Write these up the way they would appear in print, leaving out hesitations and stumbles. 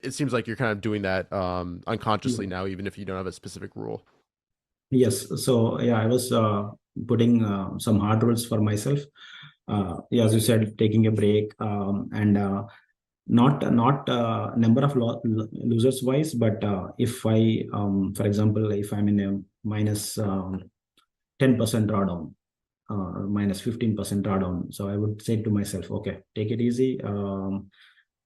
it seems like you're kind of doing that unconsciously now, even if you don't have a specific rule. Yes. So yeah, I was putting some hard rules for myself. Yeah, as you said, taking a break, and not number of losers wise, but if I, for example, if I'm in a minus 10% drawdown, or minus 15% drawdown, so I would say to myself, okay, take it easy.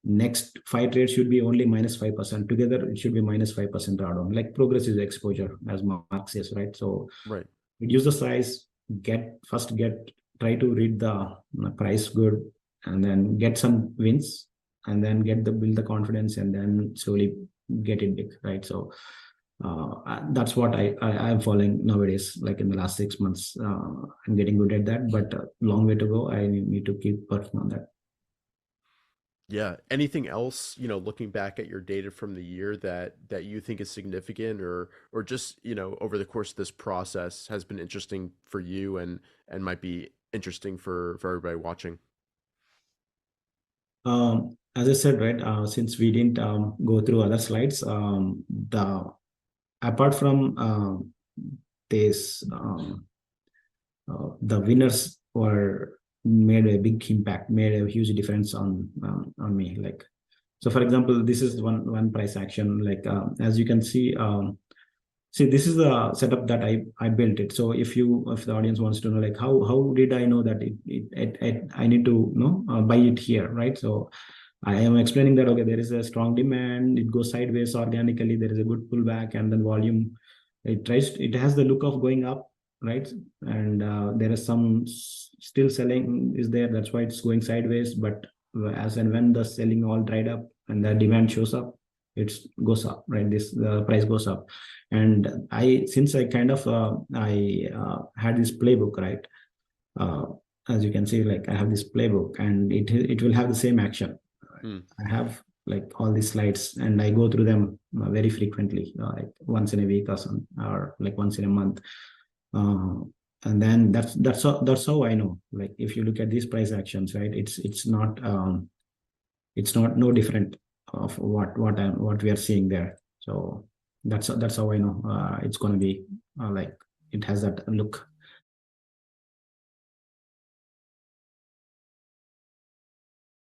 Next five trades should be only minus 5%. Together, it should be minus 5% drawdown. Like progressive exposure, as Mark says, right? So Right. reduce the size, try to read the price good, and then get some wins, and then build the confidence, and then slowly get it big, right? So that's what I'm following nowadays. Like in the last 6 months, I'm getting good at that, but long way to go. I need to keep working on that. Yeah. Anything else, looking back at your data from the year that you think is significant or just, over the course of this process has been interesting for you and might be interesting for everybody watching? As I said, right, since we didn't go through other slides, the apart from this, the winners were made a big impact, made a huge difference on me. Like, so for example, this is one price action. Like, as you can see, see, this is the setup that I built it. So if the audience wants to know, like, how did I know that I need to buy it here, right? So I am explaining that, okay, there is a strong demand, it goes sideways organically, there is a good pullback, and then volume, it has the look of going up, right? And there is some still selling is there, that's why it's going sideways. But as and when the selling all dried up and the demand shows up, it goes up, right? The price goes up. And since I kind of I had this playbook, right? uh, as you can see, like, I have this playbook, and it will have the same action. Hmm. I have like all these slides, and I go through them very frequently, like once in a week, or like once in a month. uh, and then that's how I know, like, if you look at these price actions, right, it's not no different of what we are seeing there. So that's how I know it's going to be like, it has that look.